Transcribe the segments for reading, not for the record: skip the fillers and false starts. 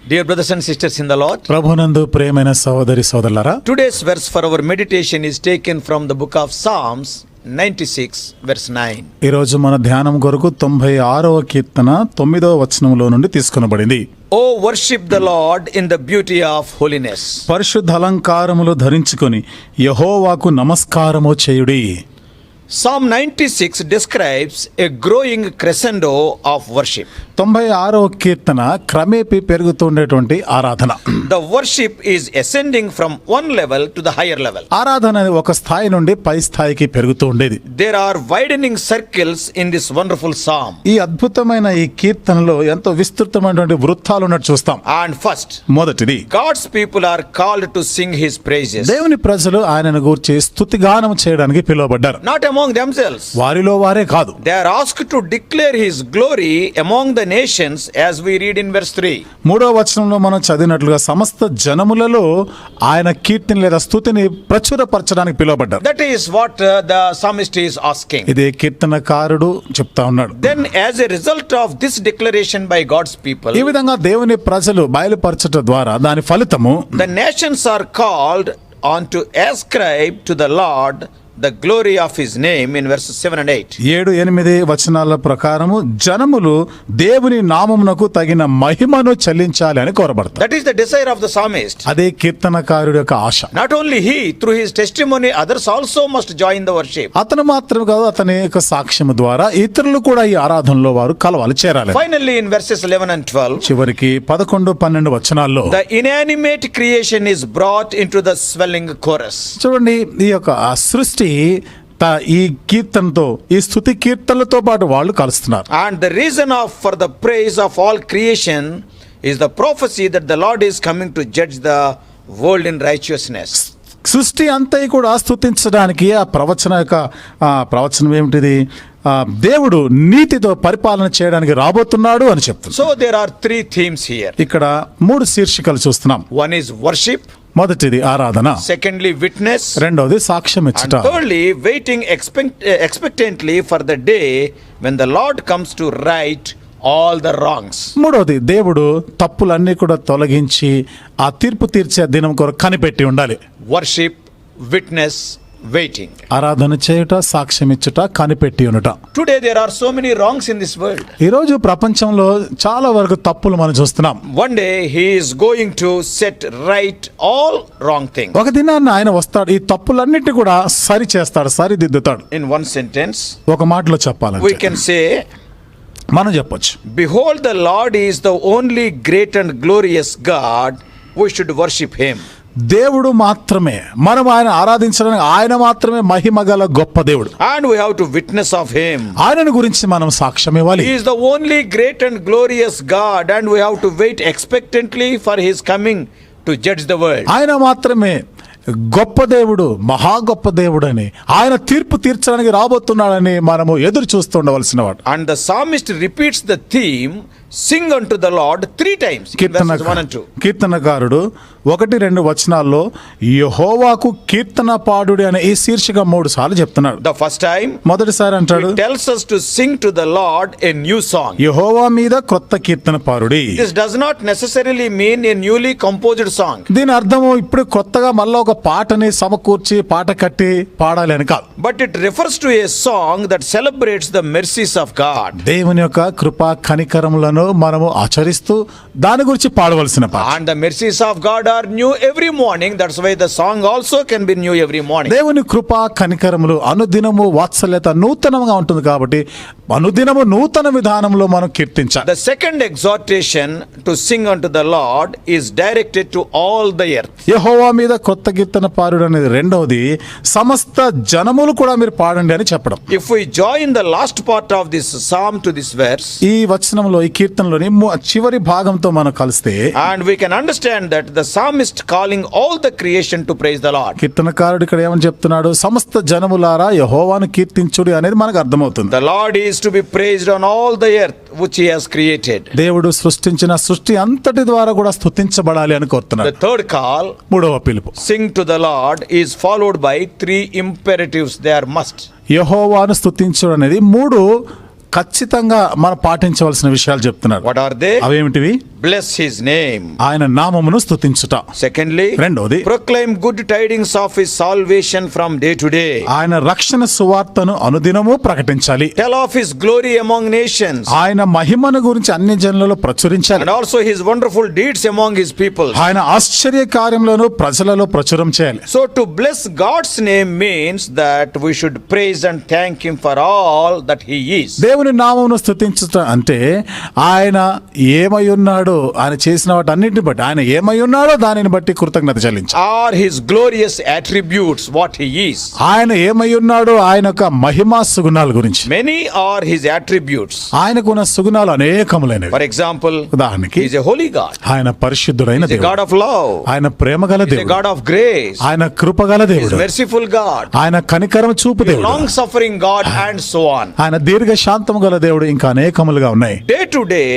Dear brothers and sisters in the Lord, ప్రభునందు ప్రియమైన సహోదరి సోదరులారా, today's verse for our meditation is taken from the book of Psalms 96 verse 9. ఈ రోజు మన ధ్యానం కొరకు 96వ కీర్తన 9వ వచనంలో నుండి తీసుకొనబడింది. Oh, worship the Lord in the beauty of holiness. పరిశుద్ధ అలంకారములు ధరించుకొని యెహోవాకు నమస్కారము చేయుడి. Psalm 96 describes a growing crescendo of worship. 96వ కీర్తన క్రమేపీ పెరుగుతుండేటువంటి ఆరాధన. The worship is ascending from one level to the higher level. ఆరాధన అనేది ఒక స్థాయి నుండి పై స్థాయికి పెరుగుతూ ఉండేది. There are widening circles in this wonderful psalm. ఈ అద్భుతమైన ఈ కీర్తనలో ఎంతో విస్తృతమైనటువంటి వృత్తాలు ఉన్నట్టు చూస్తాం. And first, మొదటిది, God's people are called to sing his praises. దేవుని ప్రజలు ఆయనను గూర్చి స్తుతిగానం చేయడానికి పిలువబడ్డారు. Not among themselves. వారిలో వారే కాదు. They are asked to declare his glory among the nations, as we read in verse 3. 3వ వచనంలో మనం చదివినట్లుగా సమస్త జనములలో ఆయన కీర్తిని లేదా స్తుతిని ప్రచురపరచడానికి పిలువబడ్డారు. That is what the psalmist is asking. ఇదే కీర్తనకారుడు చెప్తా ఉన్నాడు. Then, as a result of this declaration by God's people, ఈ విధంగా దేవుని ప్రజలు బయలుపరచట ద్వారా దాని ఫలితము the nations are called on to ascribe to the Lord the glory of his name in verses 7 and 8. 7-8 వచనాల ప్రకారము జనములు దేవుని నామమునకు తగిన మహిమను చెల్లించాలి అని కోరబడతారు. That is the desire of the psalmist. అదే కీర్తనకారుడి యొక్క ఆశ. Not only he, through his testimony, others also must join the worship. అతను మాత్రమే కాదు, అతని యొక్క సాక్ష్యము ద్వారా ఇతరులు కూడా ఈ ఆరాధనలో వారు కలవాలి, చేరాలి. Finally, in verses 11 and 12, చివరికి 11-12 వచనాల్లో the inanimate creation is brought into the swelling chorus. చూడండి, ఈ యొక్క సృష్టి ఈ కీర్తనతో, ఈ స్తుతి కీర్తనలతో పాటు వాళ్ళు కలుస్తున్నారు. And the reason for the praise of all creation is the prophecy that the Lord is coming to judge the world in righteousness. సృష్టి అంతా కూడా స్తుతించడానికి ఆ ప్రవచనం ఏమిటిది? దేవుడు నీతితో పరిపాలన చేయడానికి రాబోతున్నాడు అని చెప్తుంది. So there are three themes here. ఇక్కడ 3 శీర్షికలు చూస్తున్నాం. One is worship, మొదటిది ఆరాధన, secondly witness, రెండవది సాక్ష్యం and ఇచ్చుట, thirdly waiting expectantly for the day when the Lord comes to right all the wrongs. మూడవది దేవుడు తప్పులన్నీ కూడా తొలగించి ఆ తీర్పు తీర్చే దినం కొరకు కనిపెట్టి ఉండాలి. Worship, witness, waiting. ఆరాధన చేయుట, సాక్ష్యం ఇచ్చుట, కనిపెట్టి ఉండుట. Today there are so many wrongs in this world. ఈ రోజు ప్రపంచంలో చాలా వరకు తప్పులు మనం చూస్తున్నాం. One day he is going to set right all wrong things. ఒక దినాన్ని ఆయన వస్తాడు, ఈ తప్పులన్నిటి కూడా సరి చేస్తాడు, సరిదిద్దుతాడు. In one sentence, ఒక మాటలో చెప్పాలంటే we can say, మనం చెప్పొచ్చు, behold, the Lord is the only great and glorious God, we should worship him. దేవుడు మాత్రమే, మనం ఆయన ఆరాధించడానికి ఆయన మాత్రమే మహిమ గల గొప్ప దేవుడు. And we have to witness of him. ఆయనను గురించి మనం సాక్ష్యం ఇవ్వాలి. He is the only great and glorious God, and we have to wait expectantly for his coming to judge the world. ఆయన మాత్రమే గొప్ప దేవుడు, మహా గొప్ప దేవుడు అని, ఆయన తీర్పు తీర్చడానికి రాబోతున్నాడని మనము ఎదురు చూస్తూ ఉండవలసిన వాడు. And the psalmist repeats the theme, sing unto the Lord 3 times in verses 1 and 2. కీర్తనకారుడు 1-2 వచనాల్లో యెహోవాకు కీర్తన పాడుడి అనే ఈ శీర్షిక 3 సార్లు చెప్తున్నాడు. The first time మొదటిసారి అంటాడు, he tells us to sing to the Lord a new song. యెహోవా మీద క్రొత్త కీర్తన పాడుడి. This does not necessarily mean a newly composed song. దీని అర్థము ఇప్పుడు కొత్తగా మళ్ళీ ఒక పాటని సమకూర్చి పాట కట్టి పాడాలి అని కాదు. But it refers to a song that celebrates the mercies of God. దేవుని యొక్క కృపా కనికరములను మనము ఆచరిస్తూ దాని గురించి పాడవలసిన పాట. And the mercies of God are new every morning. That's why the song also can be new every morning. దేవుని కృపా కనికరములు అనుదినము వాత్సల్యత నూతనంగా ఉంటుంది కాబట్టి అనుదినము నూతన విధానంలో మనం కీర్తించాలి. The second exhortation to sing unto the Lord is directed to all the earth. యెహోవా మీద కొత్త కీర్తన పాడుడు అనేది రెండవది, సమస్త జనములు కూడా మీరు పాడండి అని చెప్పడం. If we join the last part of this psalm to this verse, ఈ వచనంలో, ఈ కీర్తనలోని చివరి భాగంతో మనం కలిస్తే, and we can understand that the psalmist calling all the creation to praise the Lord. కీర్తనకారుడు ఇక్కడ ఏమని చెప్తున్నాడు? సమస్త జనములారా యెహోవాను కీర్తించుడి అనేది మనకు అర్థమవుతుంది. The Lord is to be praised on all the earth which he has created. దేవుడు సృష్టించిన సృష్టి అంతటి ద్వారా కూడా స్తుతించబడాలి అని కోరుతున్నాడు. The third call, 3వ పిలుపు, sing to the Lord, is followed by 3 imperatives. They are must. యెహోవాను స్తుతించుడు అనేది 3 ఖచ్చితంగా మనం పాటించవలసిన విషయాలు చెప్తున్నాడు. What are they? అవేమిటివి? bless his name. ఆయన నామమును స్తుతించుట. Secondly, రెండోది, proclaim good tidings of his salvation from day to day. ఆయన రక్షణ సువార్తను అనుదినము ప్రకటించాలి. Tell of his glory among nations. ఆయన మహిమను గురించి అన్ని జనులలో ప్రచురించాలి. And also his wonderful deeds among his people. ఆయన ఆశ్చర్య కార్యములను ప్రజలలో ప్రచురం చేయాలి. So to bless God's name means that we should praise and thank him for all that he is. దేవుని నామమును స్తుతించుట అంటే ఆయన ఏమై ఉన్నాడో, ఆయన చేసిన వాటన్నిటిని బట్టి, ఆయన ఏమై ఉన్నాడో దానిని బట్టి కృతజ్ఞత చెల్లించాలి. Are his glorious attributes what he is. ఆయన ఏమై ఉన్నాడో ఆయన యొక్క మహిమా సుగుణాల గురించి. Many are his attributes. ఆయనకున్న సుగుణాలు అనేకములైనవి. For example, ఉదాహరణకి he is a holy God. ఆయన పరిశుద్ధుడైన He is a దేవుడు. God of love. ఆయన ప్రేమగల He is a దేవుడు. God of grace. ఆయన కృపగల He is దేవుడు. merciful God. ఆయన కనికరం చూపు దేవుడు. Long suffering God and so on. ఆయన దీర్ఘ శాంతము గల దేవుడు, ఇంకా అనేకములుగా ఉన్నాయి. Day to day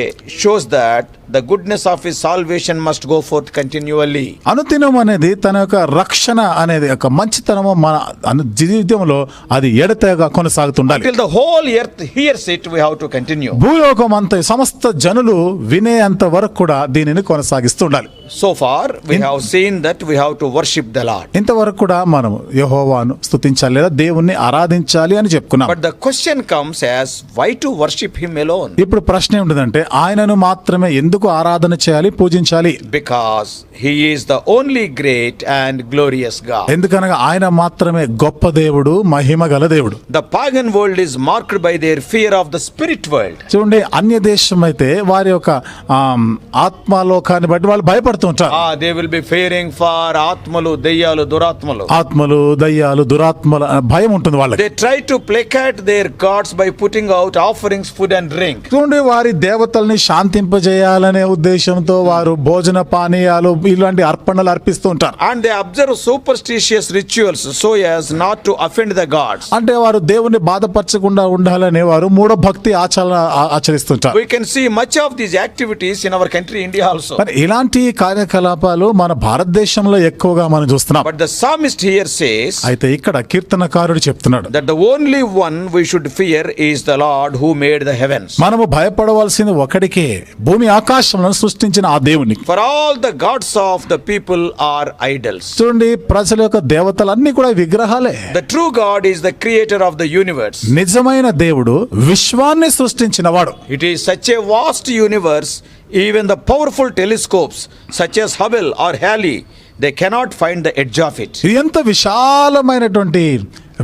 shows that the goodness of his salvation must go forth continually. అనుదినం అనేది తన యొక్క రక్షణ అనేది ఒక మంచితనము మన జీవితంలో అది ఎడతెగక కొనసాగుతుండాలి. Till the whole earth hears it, we have to continue. భూలోకం అంతా సమస్త జనులు వినేంత వరకు కూడా దీనిని కొనసాగిస్తుండాలి. So far we have seen that we have to worship the Lord. ఇంతవరకు కూడా మనం యెహోవాను స్తుతించాలి లేదా దేవుణ్ణి ఆరాధించాలి అని చెప్పుకున్నాం. But the question comes as why to worship him alone? ఇప్పుడు ప్రశ్న ఏమిటంటే ఆయనను మాత్రమే ఎందుకు ఆరాధన చేయాలి, పూజించాలి? Because he is the only great and glorious God. ఎందుకనగా ఆయన మాత్రమే గొప్ప దేవుడు, మహిమ గల దేవుడు. The pagan world is marked by their fear of the spirit world. చూడండి, అన్య దేశం అయితే వారి యొక్క ఆత్మలోకాన్ని బట్టి వాళ్ళు భయపడుతుంటారు. They will be fearing for ఆత్మలు, దయ్యాలు, దురాత్మలు. ఆత్మలు, దయ్యాలు, దురాత్మల భయం ఉంటుంది వాళ్ళకి. They try to placate their gods by putting out offerings, food and drink. చూడండి, వారి దేవతల్ని శాంతింపజేయాలనే ఉద్దేశంతో వారు భోజన పానీయాలు ఇలాంటి అర్పణలు అర్పిస్తూ ఉంటారు. And they observe superstitious rituals so as not to offend the gods. అంటే వారు దేవుని బాధపరచకుండా ఉండాలనే వారు మూఢ భక్తి ఆచరిస్తుంటారు. We can see much of these activities in our country India also. మరి ఇలాంటి కార్యకలాపాలు మన భారతదేశంలో ఎక్కువగా మనం చూస్తున్నాం. But the psalmist here says అయితే ఇక్కడ కీర్తనకారుడు చెప్తున్నాడు that the only one we should fear is the Lord who made the heavens. మనము భయపడవలసింది ఒకడికే, భూమి ఆకాశములను సృష్టించిన ఆ దేవునికి. For all the gods of the people are idols. చూడండి, ప్రజల యొక్క దేవతలన్నీ కూడా విగ్రహాలే. The true God is the creator of the universe. నిజమైన దేవుడు విశ్వాన్ని సృష్టించిన వాడు. It is such a vast universe, even the powerful telescopes such as Hubble or Halley, they cannot find the edge of it. ఇది ఎంత విశాలమైనటువంటి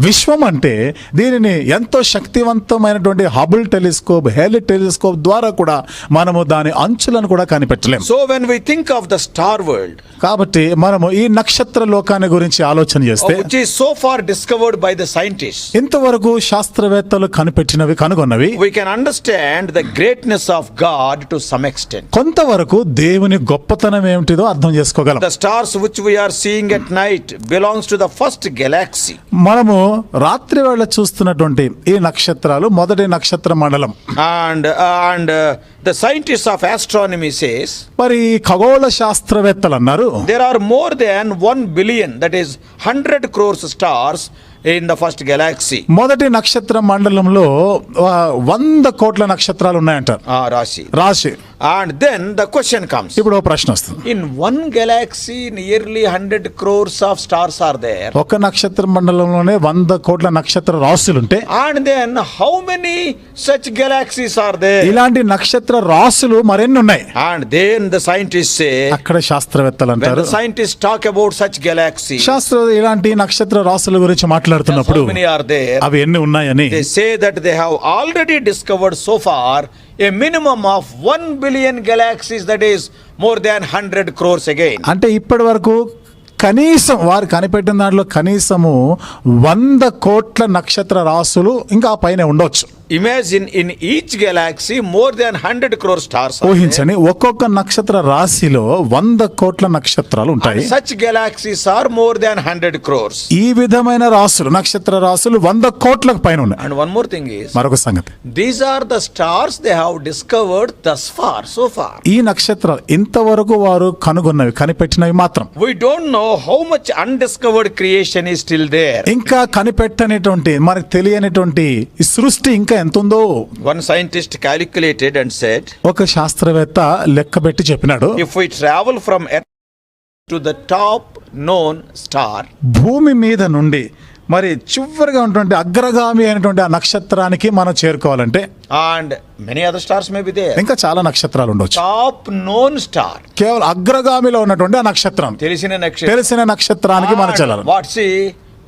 విశ్వం అంటే దీనిని ఎంతో శక్తివంతమైనటువంటి హబుల్ టెలిస్కోప్, హేలీ టెలిస్కోప్ ద్వారా కూడా మనము దాని అంచులను కూడా కనిపెట్టలేము. So when we think of the star world, కాబట్టి మనము ఈ నక్షత్ర లోకాన్ని గురించి ఆలోచన చేస్తే, which is so far discovered by the scientists, ఇంతవరకు శాస్త్రవేత్తలు కనుగొన్నవి, we can understand the greatness of God to some extent. కొంతవరకు దేవుని గొప్పతనం ఏమిటిదో అర్థం చేసుకోగలం. The stars which we are seeing at night belongs to the first galaxy. మనము రాత్రి వేళ చూస్తున్నటువంటి ఈ నక్షత్రాలు మొదటి నక్షత్ర మండలం. And the scientists of astronomy says, మరి ఖగోళ శాస్త్రవేత్తలు అన్నారు, there are more than 1 billion, that is 100 crores stars in the first galaxy. మొదటి నక్షత్ర మండలంలో 100 కోట్ల నక్షత్రాలు ఉన్నాయంటారు. రాశి. And then the question comes, ఇప్పుడు ప్రశ్న వస్తుంది, in one galaxy nearly 100 crores of stars are there. ఒక నక్షత్ర మండలంలోనే 100 కోట్ల నక్షత్ర రాశులుంటే, and then how many such galaxies are there? ఇలాంటి నక్షత్ర రాశులు మరెన్ని ఉన్నాయి. And then the scientists say, అక్కడ శాస్త్రవేత్తలు when అంటారు, the scientists talk about such galaxies, శాస్త్రవేత్తలు ఇలాంటి నక్షత్ర రాశుల గురించి మాట్లాడుతున్నప్పుడు how many are there? అవి ఎన్ని ఉన్నాయని They say that they have already discovered so far a minimum of 1 billion galaxies, that is more than 100 crores again. అంటే ఇప్పటి వరకు కనీసం వారు కనిపెట్టిన దాంట్లో కనీసము 100 కోట్ల నక్షత్ర రాశులు ఇంకా పైన ఉండొచ్చు. Imagine in each galaxy more than 100 crore stars. ఊహించండి, ఒక్కొక్క నక్షత్ర రాశిలో 100 కోట్ల నక్షత్రాలు ఉంటాయి. And such galaxies are more than 100 crores. ఈ విధమైన రాశులు, నక్షత్ర రాశులు 100 కోట్లకు పైన ఉన్నాయి. And one more thing is, మరొక సంగతి, these are the stars they have discovered thus far, so far. ఈ నక్షత్రాలు ఇంతవరకు వారు కనుగొన్నవి, కనిపెట్టినవి మాత్రం. We don't know how much undiscovered creation is still there. ఇంకా కనిపెట్టనేటువంటి మనకు తెలియనిటువంటి ఈ సృష్టి ఇంకా ఎంత ఉందో One scientist calculated and said, ఒక శాస్త్రవేత్త లెక్కబెట్టి చెప్పినాడు, if we travel from Earth to the top known star, భూమి మీద నుండి మరి చివరిగా ఉన్నటువంటి అగ్రగామి అయినటువంటి ఆ నక్షత్రానికి మనం చేరుకోవాలంటే, and many other stars may be there, ఇంకా చాలా నక్షత్రాలు ఉండొచ్చు, top known star, కేవలం అగ్రగామిలో ఉన్నటువంటి ఆ నక్షత్రం, తెలిసిన నక్షత్రానికి మనం చెల్లాలి. What see?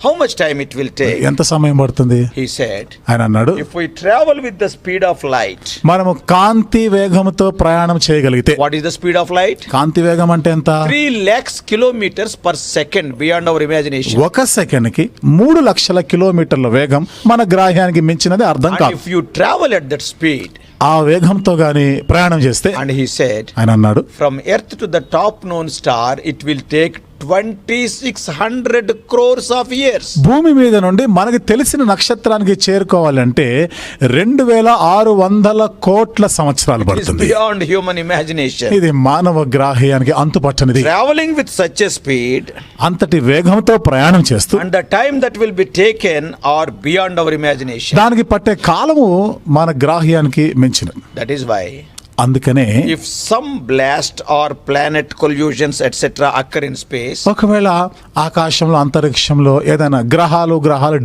How much time it will take? ఎంత సమయం పడుతుంది? He said, ఆయన అన్నాడు, if we travel with the speed of light. మనము కాంతి వేగంతో ప్రయాణం చేయగలిగితే. What is the speed of light? కాంతి వేగం అంటే ఎంత? 3 lakhs kilometers per second, beyond our imagination. ఒక సెకండ్ కి 3 లక్షల కిలోమీటర్ల వేగం మన గ్రాహ్యానికి మించినది అర్థం And కాదు. if you travel at that speed, ఆ వేగంతో గాని ప్రయాణం చేస్తే, and he said, ఆయన అన్నాడు, from Earth to the top known star, it will take 2600 crores of years. భూమి మీద నుండి మనకి తెలిసిన నక్షత్రానికి చేరుకోవాలంటే 2600 కోట్ల సంవత్సరాలు It is పడుతుంది. beyond human imagination. ఇది మానవ గ్రాహ్యానికి అంతుపట్టనిది. Traveling with such a speed, అంతటి వేగంతో ప్రయాణం చేస్తూ and the time that will be taken are beyond our imagination. దానికి పట్టే కాలము మన గ్రాహ్యానికి మించినది. That is why, అందుకనే if some blast or planet collisions etc. occur in space, ఒకవేళ ఆకాశంలో అంతరిక్షంలో ఏదైనా గ్రహాలు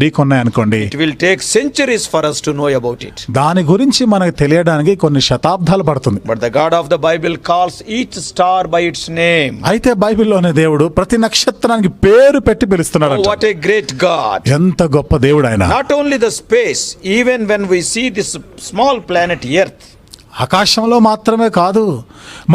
ఢీకొన్నాయనుకోండి, it will take centuries for us to know about it. దాని గురించి మనకు తెలియడానికి కొన్ని శతాబ్దాలు పడుతుంది. But the God of the Bible calls each star by its name. అయితే బైబిల్లోనే దేవుడు ప్రతి నక్షత్రానికి పేరు పెట్టి పిలుస్తున్నాడు. Oh, what a great God. ఎంత గొప్ప దేవుడు ఆయన. Not only the space, even when we see this small planet Earth, ఆకాశంలో మాత్రమే కాదు,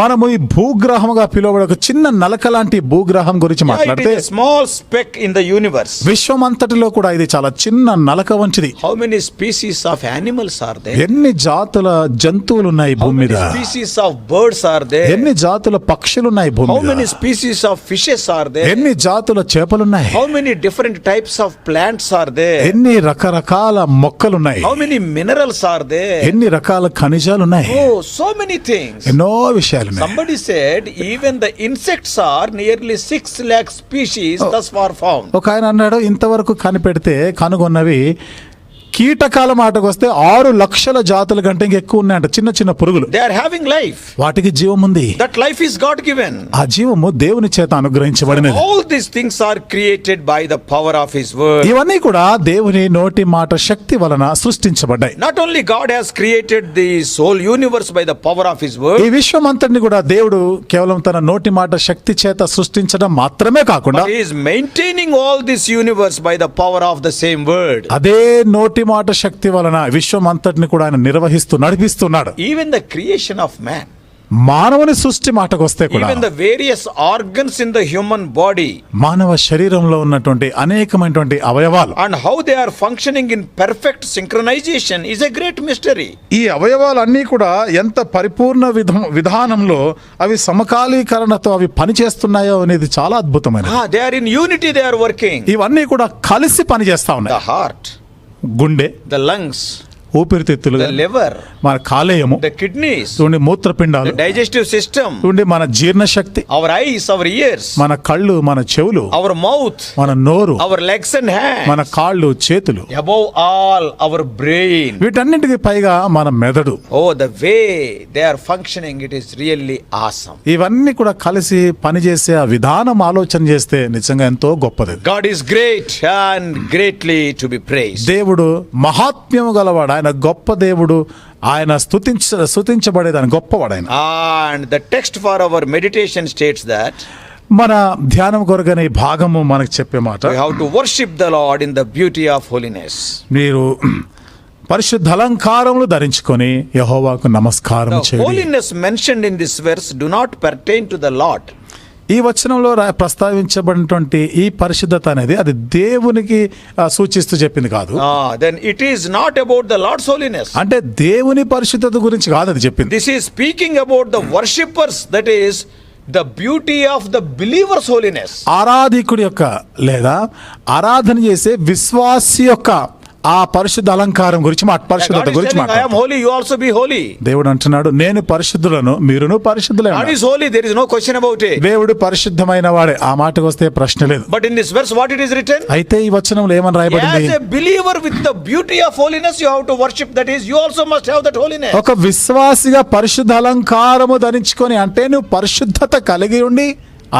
మనము ఈ భూగ్రహముగా పిలువబడే ఒక చిన్న నలక లాంటి భూగ్రహం గురించి it మాట్లాడితే, is a small speck in the universe. విశ్వం అంతటిలో కూడా ఇది చాలా చిన్న నలక వంటిది. How many species of animals are there? ఎన్ని జాతుల జంతువులు ఉన్నాయి How భూమి many మీద, species of birds are there? ఎన్ని జాతుల పక్షులు ఉన్నాయి భూమి How many మీద, species of fishes are there? ఎన్ని జాతుల చేపలున్నాయి, How many different types of plants are there? ఎన్ని రకరకాల మొక్కలున్నాయి, How many minerals are there? ఎన్ని రకాల ఖనిజాలున్నాయి, Oh, so many things. ఎన్నో విషయాలున్నాయి. Somebody said even the insects are nearly 6 lakh species thus far found. ఒక ఆయన అన్నాడు, ఇంతవరకు కనుగొన్నవి కీటకాల మాటకు వస్తే 6 లక్షల జాతుల కంటే ఇంకెక్కువ ఉన్నాయంట. చిన్న చిన్న పురుగులు, They are having life. వాటికి జీవం ఉంది. That life is God given. ఆ జీవము దేవుని చేత అనుగ్రహించబడినది. All these things are created by the power of His word. ఇవన్నీ కూడా దేవుని నోటి మాట శక్తి వలన సృష్టించబడ్డాయి. Not only God has created this whole universe by the power of His word, ఈ విశ్వం అంతటిని కూడా దేవుడు కేవలం తన నోటి మాట శక్తి చేత సృష్టించడం మాత్రమే కాకుండా, but He is maintaining all this universe by the power of the same word. అదే నోటి మాట శక్తి వలన విశ్వం అంతటిని కూడా ఆయన నడిపిస్తున్నాడు. Even the creation of man, మానవుని సృష్టి మాటకు వస్తే కూడా, even the various organs in the human body, మానవ శరీరంలో ఉన్నటువంటి అనేకమైనటువంటి అవయవాలు and how they are functioning in perfect synchronization is a great mystery. ఈ అవయవాలన్నీ కూడా ఎంత పరిపూర్ణ విధానంలో అవి సమకాలీకరణతో అవి పనిచేస్తున్నాయో అనేది చాలా అద్భుతమైనది. They are in unity, they are working. ఇవన్నీ కూడా కలిసి పనిచేస్తా ఉన్నాయి. The heart, గుండె, the lungs, ఊపిరితిత్తులు, the liver, మన కాలేయము, the kidneys, చూడండి మూత్రపిండాలు, the digestive system, చూడండి మన జీర్ణశక్తి, our eyes, our ears, మన కళ్ళు, మన చెవులు, our mouth, మన నోరు, our legs and hands, మన కాళ్ళు చేతులు, above all our brain. వీటన్నిటికీ పైగా మన మెదడు. Oh, the way they are functioning, it is really awesome. ఇవన్నీ కూడా కలిసి పనిచేసే ఆ విధానం ఆలోచన చేస్తే నిజంగా ఎంతో గొప్పది. God is great and greatly to be praised. దేవుడు మహాత్మ్యము గలవాడు, ఆయన గొప్ప దేవుడు, ఆయన స్తుతించబడేదాని గొప్పవాడు ఆయన. And the text for our meditation states that మన ధ్యానం కొరకనే ఈ భాగము మనకు చెప్పే మాట, we have to worship the Lord in the beauty of holiness. మీరు పరిశుద్ధ అలంకారములు ధరించుకొని యెహోవాకు నమస్కారం The చేయండి. holiness mentioned in this verse do not pertain to the Lord. ఈ వచనంలో ప్రస్తావించబడినటువంటి ఈ పరిశుద్ధత అనేది అది దేవునికి సూచిస్తూ చెప్పింది కాదు. Then it is not about the Lord's holiness. అంటే దేవుని పరిశుద్ధత గురించి కాదు అది చెప్పింది. This is speaking about the worshippers, that is the beauty of the believer's holiness. ఆరాధికుడి యొక్క లేదా ఆరాధన చేసే విశ్వాసి యొక్క ఆ పరిశుద్ధ అలంకారం గురించి పరిశుద్ధత God is గురించి telling, I am holy, you also be holy. దేవుడు అంటున్నాడు, నేను పరిశుద్ధులను మీరును పరిశుద్ధులే God ఉండాలి. is holy, there is no question about it. దేవుడు పరిశుద్ధమైన వాడే, ఆ మాటకు వస్తే ప్రశ్న లేదు. But in this verse, what it is written? అయితే ఈ వచనంలో ఏమని రాయబడింది? As a believer with the beauty of holiness, you have to worship. That is, you also must have that holiness. ఒక విశ్వాసిగా పరిశుద్ధ అలంకారము ధరించుకొని, అంటే నువ్వు పరిశుద్ధత కలిగి ఉండి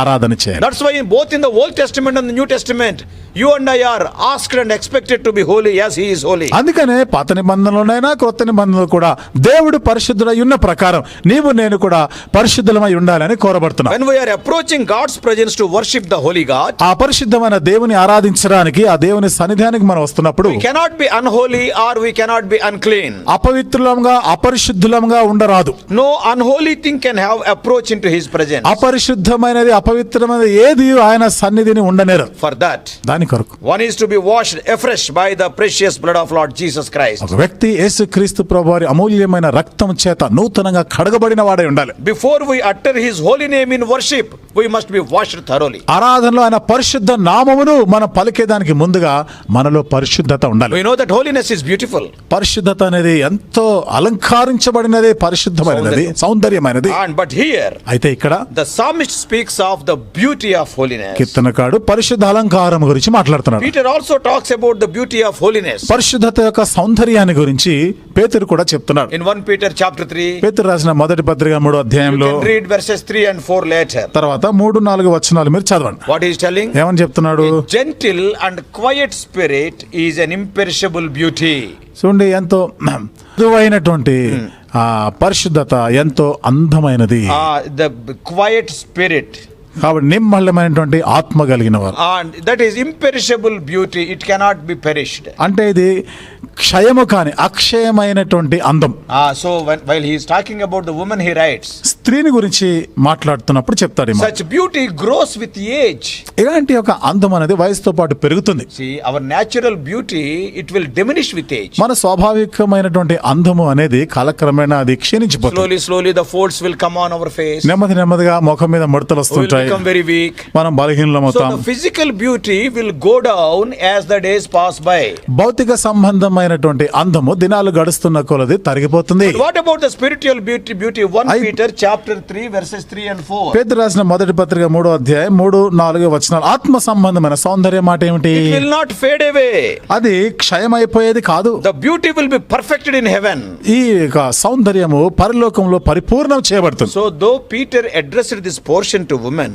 ఆరాధన చేయాలి. That's why both in the Old Testament and the New Testament, you and I are asked and expected to be holy as he is holy. అందుకనే పాత నిబంధనలోనైనా క్రొత్త నిబంధనలో కూడా దేవుడు పరిశుద్ధుడై ఉన్న ప్రకారం నీవు నేను కూడా పరిశుద్ధులమై ఉండాలని కోరబడుతున్నాం. When we are approaching God's presence to worship the holy God, ఆ పరిశుద్ధమైన దేవుని ఆరాధించడానికి, ఆ దేవుని సన్నిధానికి మనం వస్తున్నప్పుడు we cannot be unholy or we cannot be unclean. అపవిత్రులంగా అపరిశుద్ధులంగా ఉండరాదు. No unholy thing can have approach into his presence. అపరిశుద్ధమైనది, అపవిత్రమైనది ఏది ఆయన సన్నిధిని ఉండనేరు. For that, దాని కొరకు one is to be washed afresh by the precious blood of Lord Jesus Christ. ఒక వ్యక్తి యేసుక్రీస్తు ప్రభువారి అమూల్యమైన రక్తం చేత నూతనంగా కడగబడిన వాడై ఉండాలి. Before we utter his holy name in worship, we must be washed thoroughly. ఆరాధనలో ఆయన పరిశుద్ధ నామమును మనం పలికేదానికి ముందుగా మనలో పరిశుద్ధత ఉండాలి. We know that holiness is beautiful. పరిశుద్ధత అనేది ఎంతో అలంకరించబడినది, పరిశుద్ధమైనది, సౌందర్యమైనది. But here, అయితే ఇక్కడ the psalmist speaks of the beauty of holiness. కీర్తనకారుడు పరిశుద్ధ అలంకారం గురించి మాట్లాడుతున్నాడు. Peter also talks about the beauty of holiness. పరిశుద్ధత యొక్క సౌందర్యాన్ని గురించి పేతురు కూడా చెప్తున్నాడు. In 1 Peter chapter 3, పేతురు రాసిన మొదటి పత్రిక 3వ you అధ్యాయంలో can read verses 3 and 4 later. తర్వాత 3-4 వచనాలు మీరు చదవండి. What he is telling? ఏమని చెప్తున్నాడు? A gentle and quiet spirit is an imperishable beauty. చూడండి, ఎంతో మృదువైనటువంటి ఆ పరిశుద్ధత ఎంతో అందమైనది. The quiet spirit. కాబట్టి నిమ్మళమైనటువంటి ఆత్మ కలిగిన వారు. And that is imperishable beauty. It cannot be perished. అంటే ఇది క్షయము కాని అక్షయమైనటువంటి అందం. So while he is talking about the woman, he writes, స్త్రీని గురించి మాట్లాడుతున్నప్పుడు చెప్తాడు ఈ మాట. such beauty grows with age. ఇలాంటి ఒక అందం అనేది వయసుతో పాటు పెరుగుతుంది. See, our natural beauty, it will diminish with age. మన స్వాభావికమైనటువంటి అందము అనేది కాలక్రమేణా అది క్షీణించిపోతుంది. Slowly the folds will come on our face. నెమ్మదిగా ముఖం మీద ముడతలు We will వస్తుంటాయి, become very weak. మనం బలహీనమవుతాం. So the physical beauty will go down as the days pass by. భౌతిక సంబంధమైనటువంటి అందము దినాలు గడుస్తున్న కొలది తరిగిపోతుంది. But what about the spiritual beauty? 1 Peter chapter 3 verses 3 and 4. పేతురు రాసిన మొదటి పత్రిక 3వ అధ్యాయం 3-4 వచనాలు. ఆత్మ సంబంధమైన సౌందర్యం మాట ఏమిటి? It will not fade away. అది క్షయమైపోయేది కాదు. The beauty will be perfected in heaven. ఈ సౌందర్యము పరలోకంలో పరిపూర్ణం చేయబడుతుంది. So though Peter addressed this portion to women,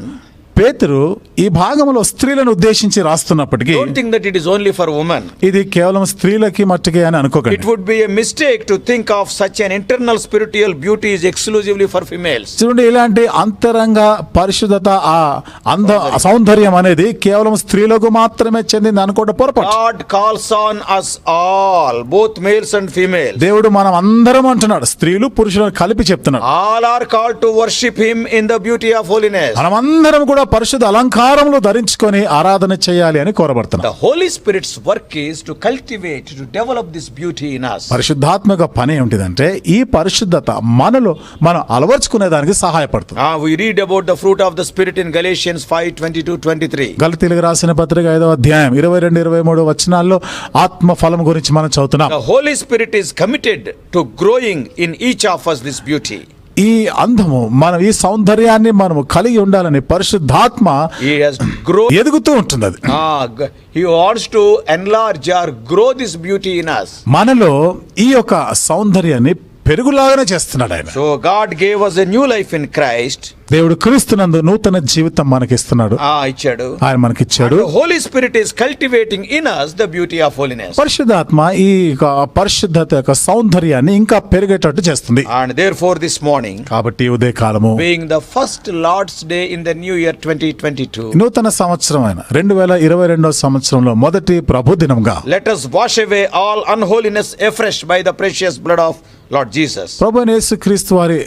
పేతురు ఈ భాగంలో స్త్రీలను ఉద్దేశించి రాస్తున్నప్పటికీ don't think that it is only for women. ఇది కేవలం స్త్రీలకి మట్టుకే అని అనుకోకండి. It would be a mistake to think of such an internal spiritual beauty is exclusively for females. చూడండి, ఇలాంటి అంతరంగ పరిశుద్ధత, ఆ సౌందర్యం అనేది కేవలం స్త్రీలకు మాత్రమే చెందింది అనుకోవడం పొరపాటు. God calls on us all, both males and females. దేవుడు మనం అందరం అంటున్నాడు, స్త్రీలు పురుషులను కలిపి చెప్తున్నాడు. All are called to worship him in the beauty of holiness. మనమందరం కూడా పరిశుద్ధ అలంకారములు ధరించుకొని ఆరాధన చేయాలి అని కోరబడుతున్నాం. The Holy Spirit's work is to cultivate, to develop this beauty in us. పరిశుద్ధాత్మక పని ఏమిటిదంటే ఈ పరిశుద్ధత మనలో మనం అలవర్చుకునే దానికి సహాయపడుతుంది. We read about the fruit of the Spirit in Galatians 5:22-23. గలతీయులకు రాసిన పత్రిక 5వ అధ్యాయం 22-23 వచనాల్లో ఆత్మ ఫలం గురించి మనం చదువుతున్నాం. The Holy Spirit is committed to growing in each of us this beauty. ఈ అందము మనం ఈ సౌందర్యాన్ని మనము కలిగి ఉండాలని పరిశుద్ధాత్మ He has grown. ఎదుగుతూ ఉంటుంది. అది He wants to enlarge or grow this beauty in us. మనలో ఈ యొక్క సౌందర్యాన్ని పెరుగులాగానే చేస్తున్నాడు ఆయన. So God gave us a new life in Christ. దేవుడు క్రీస్తునందు నూతన జీవితం మనకిస్తున్నాడు, ఇచ్చాడు. ఆయన మనకిచ్చాడు. The Holy Spirit is cultivating in us the beauty of holiness. పరిశుద్ధాత్మ ఈ పరిశుద్ధత యొక్క సౌందర్యాన్ని ఇంకా పెరిగేటట్టు చేస్తుంది. And therefore this morning, కాబట్టి ఉదయ కాలము being the first Lord's Day in the new year 2022, నూతన సంవత్సరమైన 2022వ సంవత్సరంలో మొదటి ప్రభు దినంగా let us wash away all unholiness afresh by the precious blood of Lord Jesus. ప్రభువైన యేసుక్రీస్తు వారి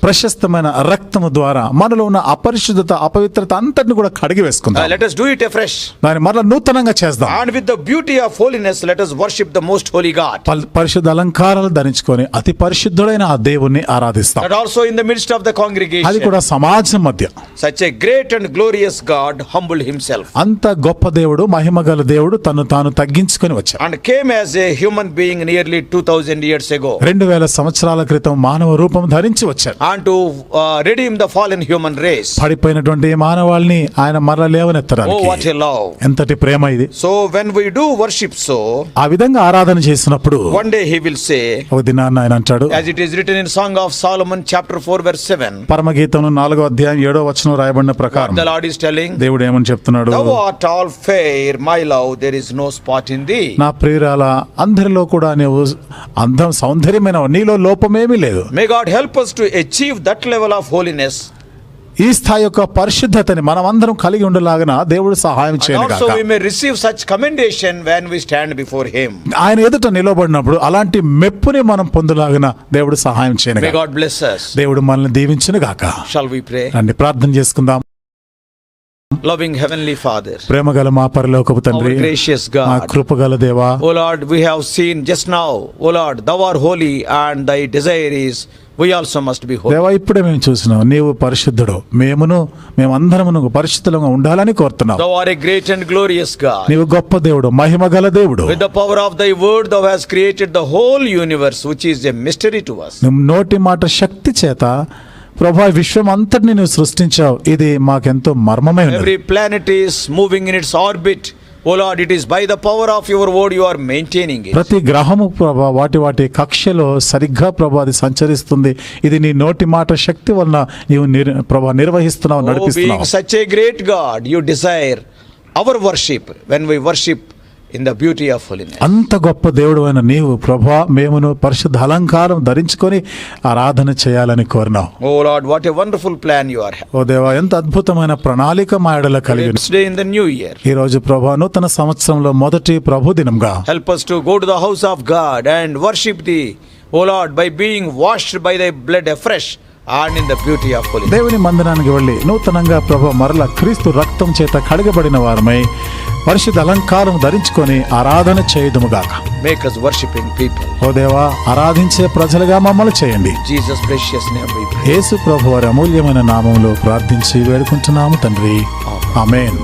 ప్రశస్తమైన రక్తము ద్వారా మనలో ఉన్న అపరిశుద్ధత అపవిత్రత అంతటిని కూడా కడిగి వేసుకుందాం. Let us do it afresh. దాన్ని మరలా నూతనంగా చేద్దాం. And with the beauty of holiness, let us worship the most holy God. పరిశుద్ధ అలంకారాలు ధరించుకొని అతి పరిశుద్ధుడైన ఆ దేవుణ్ణి ఆరాధిస్తాం. That also in the midst of the అది congregation, కూడా సమాజం మధ్య such a great and glorious God humbled himself అంత గొప్ప దేవుడు, మహిమగల దేవుడు తను తాను తగ్గించుకొని వచ్చాడు. and came as a human being nearly 2000 years ago, 2000 సంవత్సరాల క్రితం మానవ రూపం ధరించి వచ్చాడు. and to redeem the fallen human race. పడిపోయినటువంటి ఈ మానవాళిని ఆయన మరల Oh, లేవనెత్తడానికి. what a love. ఎంతటి ప్రేమ ఇది. So when we do worship so, ఆ విధంగా ఆరాధన చేసినప్పుడు one day he will say, ఒక దినాన్ని ఆయన అంటాడు, as it is written in Song of Solomon chapter 4 verse 7, పరమగీతంలో 4వ అధ్యాయం 7వ వచనం రాయబడిన ప్రకారం the Lord is telling, దేవుడు ఏమని చెప్తున్నాడు? thou art all fair, my love, there is no spot in thee. నా ప్రియురాల అందరిలో కూడా నీవు అందం సౌందర్యమైన నీలో లోపమేమీ లేదు. May God help us to achieve that level of holiness. ఈ స్థాయి యొక్క పరిశుద్ధతని మనం అందరం కలిగి ఉండలాగన దేవుడు సహాయం And చేయను also గాక. we may receive such commendation when we stand before him. ఆయన ఎదుట నిలబడినప్పుడు అలాంటి మెప్పుని మనం పొందులాగన దేవుడు సహాయం చేయను May గాక. God bless us. దేవుడు మనల్ని దీవించును గాక. Shall we pray? రండి ప్రార్థన చేసుకుందాం. Loving heavenly Father, ప్రేమగల మా పరలోకపు our తండ్రి, gracious మా God, కృపగల దేవా, O Lord, we have seen just now, O Lord, thou art holy and thy desire is we also must be holy. దేవా ఇప్పుడే మేము చూసినాం నీవు పరిశుద్ధుడు, మేమందరమును పరిశుద్ధులుగా ఉండాలని కోరుతున్నావు. Thou art a great and glorious God. నీవు గొప్ప దేవుడు, మహిమగల దేవుడు. With the power of thy word thou hast created the whole universe, which is a mystery to us. నువ్వు నోటి మాట శక్తి చేత ప్రభా విశ్వం అంతటిని నువ్వు సృష్టించావు. ఇది మాకెంతో మర్మమై ఉన్నది. Every planet is moving in its orbit. O Lord, it is by the power of your word you are maintaining it. ప్రతి గ్రహము ప్రభా వాటి కక్షలో సరిగ్గా ప్రభా అది సంచరిస్తుంది. ఇది నీ నోటి మాట శక్తి వలన నీవు ప్రభా నిర్వహిస్తున్నావు, Oh, being నడిపిస్తున్నావు. such a great God, you desire our worship when we worship in the beauty of holiness. అంత గొప్ప దేవుడు అయిన నీవు ప్రభా మేమును పరిశుద్ధ అలంకారం ధరించుకొని ఆరాధన చేయాలని కోరినావు. Oh Lord, what a wonderful plan you are having. ఓ దేవా ఎంత అద్భుతమైన ప్రణాళిక మా ఎడల కలిగి ఉంది. Today in the new year, ఈ రోజు ప్రభా నూతన సంవత్సరంలో మొదటి ప్రభు దినంగా help us to go to the house of God and worship thee, O Lord, by being washed by thy blood afresh and in the beauty of holiness. దేవుని మందిరానికి వెళ్ళి నూతనంగా ప్రభు మరల క్రీస్తు రక్తం చేత కడగబడిన వారమై పరిశుద్ధ అలంకారం ధరించుకొని ఆరాధన చేయుదుముగాక. Make us worshiping people. ఓ దేవా ఆరాధించే ప్రజలుగా మమ్మల్ని చేయండి. Jesus' precious name we pray. యేసు ప్రభు వారి అమూల్యమైన నామములో ప్రార్థించి వేడుకుంటున్నాము తండ్రి. ఆమేన్.